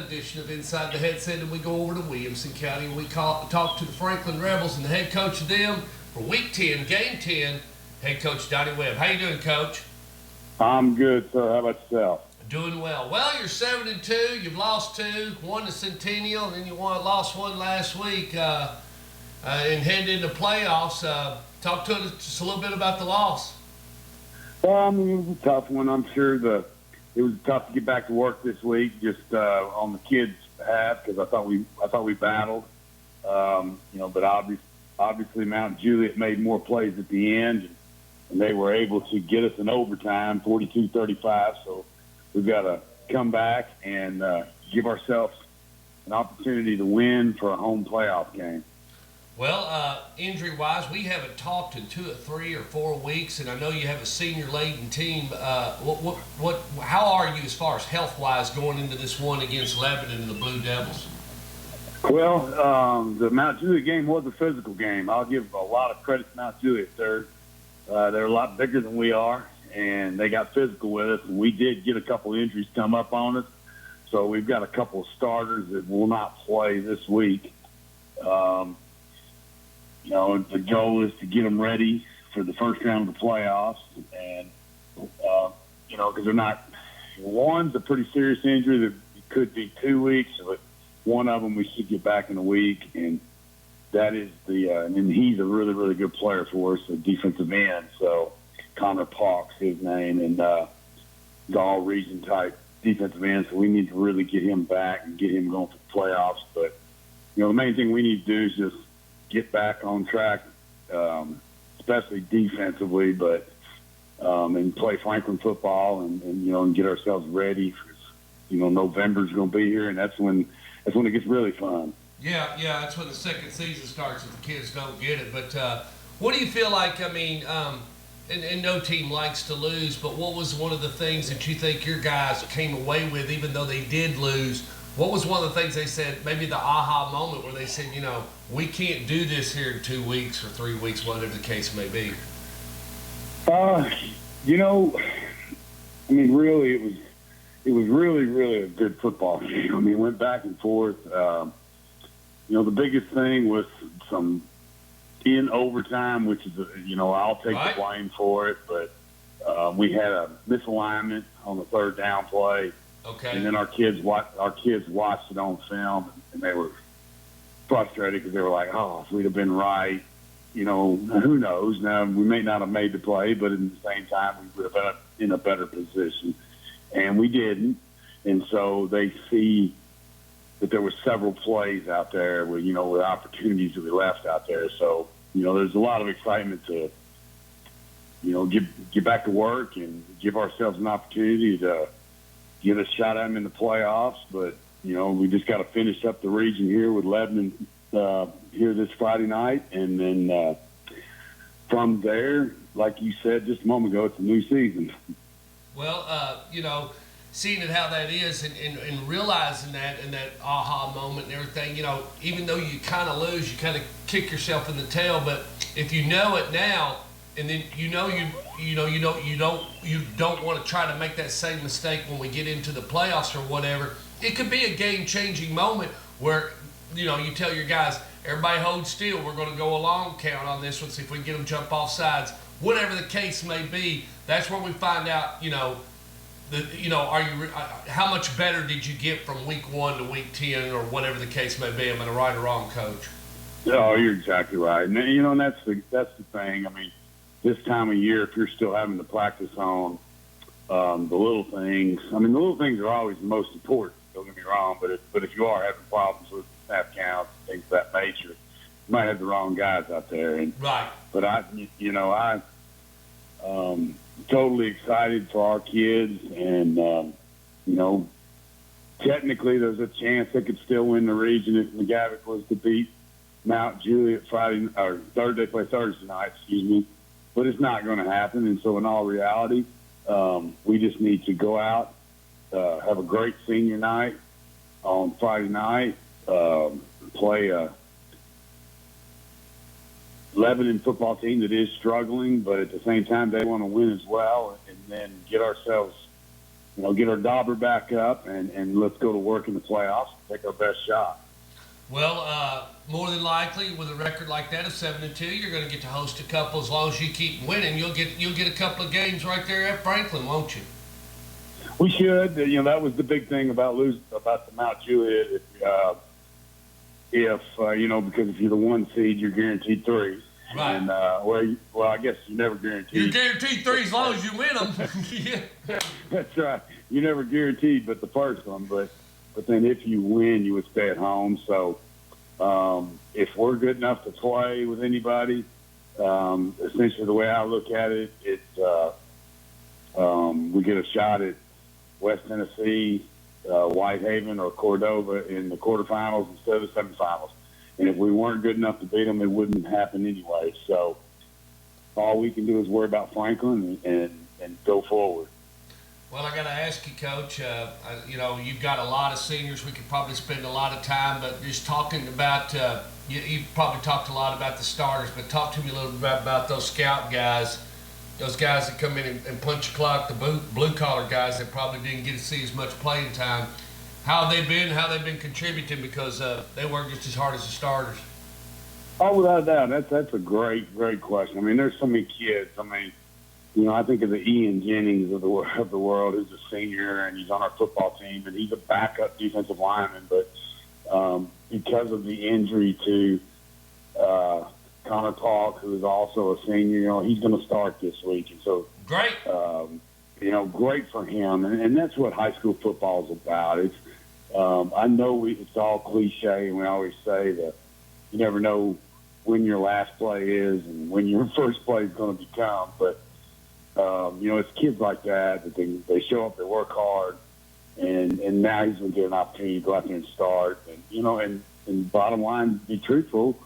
edition of Inside the Headset, and we go over to Williamson County and we talk to the Franklin Rebels and the head coach of them for Week 10, Game 10, head coach Donnie Webb. How you doing, Coach? I'm good, sir. How about yourself? Doing well. Well, you're 7-2. You've lost 2, won the Centennial, and then you lost 1 last week, and headed into playoffs. Talk to us just a little bit about the loss. Well, I mean, it was a tough one. I'm sure it was tough to get back to work this week, just on the kids' behalf, because I thought we battled. But obviously Mount Juliet made more plays at the end, and they were able to get us in overtime, 42-35. So we've got to come back and give ourselves an opportunity to win for a home playoff game. Well, injury-wise, we haven't talked in 2 or 3 or 4 weeks, and I know you have a senior-laden team. How are you as far as health-wise going into this one against Lebanon and the Blue Devils? Well, the Mount Juliet game was a physical game. I'll give a lot of credit to Mount Juliet. They're a lot bigger than we are, and they got physical with us. And we did get a couple injuries come up on us, so we've got a couple of starters that will not play this week. The goal is to get them ready for the first round of the playoffs. And, because they're not – one's a pretty serious injury that could be 2 weeks, but one of them we should get back in a week. And that is and he's a really, really good player for us, a defensive end. So Connor Parks, his name, and he's all region type defensive end. So we need to really get him back and get him going for the playoffs. But, the main thing we need to do is just get back on track, especially defensively, but and play Franklin football and get ourselves ready. November's going to be here, and that's when it gets really fun. Yeah, that's when the second season starts if the kids don't get it. But what do you feel like? I mean, and no team likes to lose, but what was one of the things that you think your guys came away with, even though they did lose? What was one of the things they said, maybe the aha moment where they said, we can't do this here in 2 weeks or 3 weeks, whatever the case may be? Really, it was really, really a good football game. It went back and forth. The biggest thing was some in overtime, which is, I'll take the blame for it, but we had a misalignment on the third down play. Okay. And then our kids watched it on film, and they were frustrated because they were like, "Oh, if we'd have been right, who knows? Now we may not have made the play, but at the same time, we would have been in a better position, and we didn't." And so they see that there were several plays out there with opportunities that we left out there. So there's a lot of excitement to get back to work and give ourselves an opportunity to get a shot at them in the playoffs, but we just got to finish up the region here with Lebanon here this Friday night, and then from there, like you said just a moment ago, it's a new season. Well, seeing it how that is and realizing that and that aha moment and everything, even though you kind of lose, you kind of kick yourself in the tail, but if you know it now, and then you don't want to try to make that same mistake when we get into the playoffs or whatever. It could be a game-changing moment where you tell your guys, everybody hold still. We're going to go a long count on this one, see if we can get them jump off sides. Whatever the case may be, that's where we find out. How much better did you get from week 1 to week 10 or whatever the case may be? Am I right or wrong, Coach? Oh, you're exactly right. And and that's the thing. This time of year, if you're still having to practice on the little things, the little things are always the most important, don't get me wrong, but if you are having problems with snap counts and things of that nature, you might have the wrong guys out there. And right. But I totally excited for our kids, and technically there's a chance they could still win the region if McGavick was to beat Mount Juliet Thursday night, but it's not going to happen. And so in all reality, we just need to go out, have a great senior night on Friday night, play a Lebanon football team that is struggling, but at the same time they want to win as well, and then get ourselves get our dauber back up and let's go to work in the playoffs and take our best shot. Well, more than likely, with a record like that of 7-2, you're going to get to host a couple. As long as you keep winning, you'll get a couple of games right there at Franklin, won't you? We should. That was the big thing about the Mount Juliet. Because if you're the 1 seed, you're guaranteed 3. Right. And I guess you never guaranteed. You're guaranteed 3 as long as you win them. Yeah. That's right. You never guaranteed, but the first one. But then if you win, you would stay at home. So if we're good enough to play with anybody, essentially the way I look at it, it's we get a shot at West Tennessee, Whitehaven, or Cordova in the quarterfinals instead of the semifinals. And if we weren't good enough to beat them, it wouldn't happen anyway. So all we can do is worry about Franklin and go forward. Well, I got to ask you, Coach. You've got a lot of seniors. We could probably spend a lot of time, but just talking about you've probably talked a lot about the starters, but talk to me a little bit about those scout guys, those guys that come in and punch the clock, the blue collar guys that probably didn't get to see as much playing time. How have they been? How they've been contributing because they work just as hard as the starters. Oh, without a doubt, that's a great question. I mean, there's so many kids. I mean, I think of the Ian Jennings of the world, who's a senior, and he's on our football team, and he's a backup defensive lineman. But because of the injury to Connor Paulk, who is also a senior, he's going to start this week. And so, great. Great for him. And that's what high school football is about. It's I know it's all cliche, and we always say that you never know when your last play is and when your first play is going to become. But it's kids like that they show up, they work hard, and now he's going to get an opportunity to go out there and start. And and bottom line, to be truthful,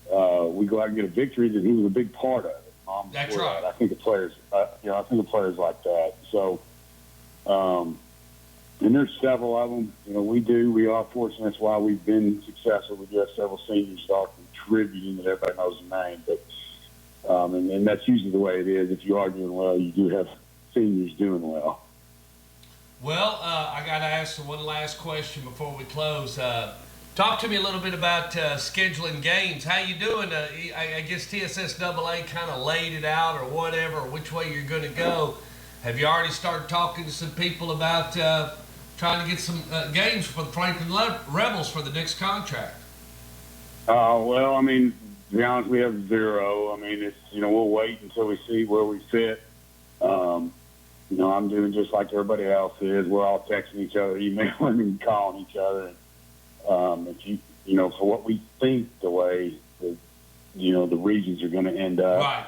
we go out and get a victory that he was a big part of it. That's right. I think the players, like that. So, and there's several of them. We are fortunate. That's why we've been successful. We do have several seniors that are contributing that everybody knows the name, but. And that's usually the way it is. If you are doing well, you do have seniors doing well. Well, I got to ask one last question before we close. Talk to me a little bit about scheduling games. How you doing? I guess TSSAA kind of laid it out or whatever, which way you're going to go. Have you already started talking to some people about trying to get some games for the Franklin Rebels for the next contract? Well, I mean, to be honest, we have 0. I mean, it's we'll wait until we see where we fit. I'm doing just like everybody else is. We're all texting each other, emailing, and calling each other. If for what we think the way the regions are going to end up, right,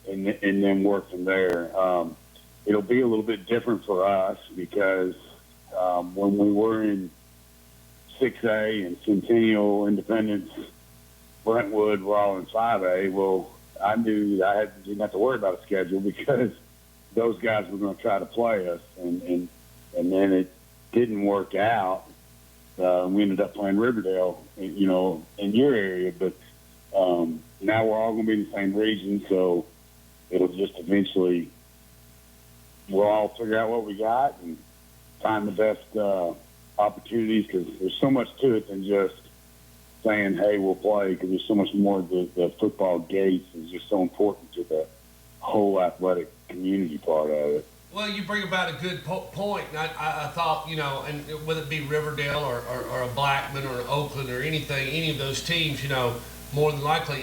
and then work from there. It'll be a little bit different for us because when we were in 6A and Centennial, Independence, Brentwood were all in 5A. Well, I knew I didn't have to worry about a schedule because those guys were going to try to play us, and then it didn't work out. We ended up playing Riverdale, in your area, but now we're all going to be in the same region, so it'll just eventually we'll all figure out what we got and find the best opportunities because there's so much to it than just saying, hey, we'll play, because there's so much more. The football gates is just so important to the whole athletic community part of it. Well, you bring about a good point. And I thought, and whether it be Riverdale or a Blackman or an Oakland or anything, any of those teams, more than likely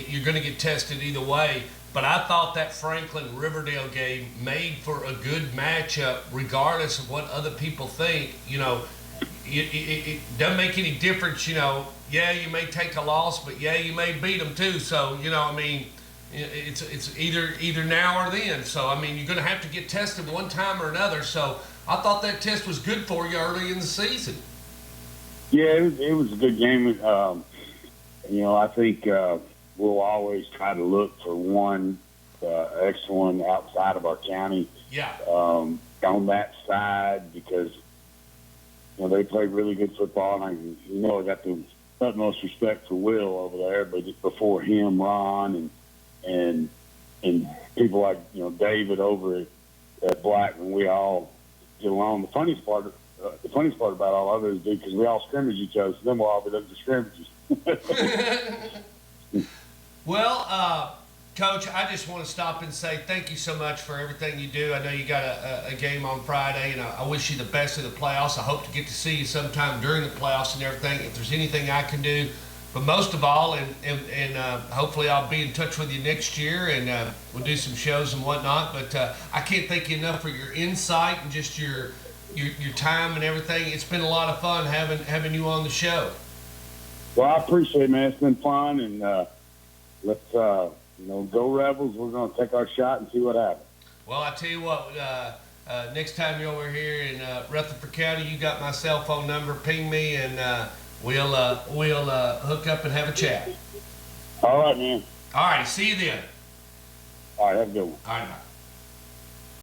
you're going to get tested either way. But I thought that Franklin-Riverdale game made for a good matchup regardless of what other people think. It doesn't make any difference, Yeah, you may take a loss, but yeah, you may beat them too. So, it's either now or then. So, you're going to have to get tested one time or another. So, I thought that test was good for you early in the season. Yeah, it was a good game. I think we'll always try to look for one extra one outside of our county. Yeah. On that side because they played really good football, and I got the utmost respect for Will over there, but just before him, Ron and people like David over at Blackman, we all get along. The funniest part about all of it is because we all scrimmage each other, so then we'll all be looking for scrimmages. Well, Coach, I just want to stop and say thank you so much for everything you do. I know you got a game on Friday, and I wish you the best of the playoffs. I hope to get to see you sometime during the playoffs and everything. If there's anything I can do, but most of all, and hopefully I'll be in touch with you next year, and we'll do some shows and whatnot. But I can't thank you enough for your insight and just your time and everything. It's been a lot of fun having you on the show. Well, I appreciate it, man. It's been fun, and let's go Rebels. We're going to take our shot and see what happens. Well, I tell you what, next time you're over here in Rutherford County, you got my cell phone number. Ping me, and we'll hook up and have a chat. All right, man. All right, see you then. All right, have a good one. All right, bye.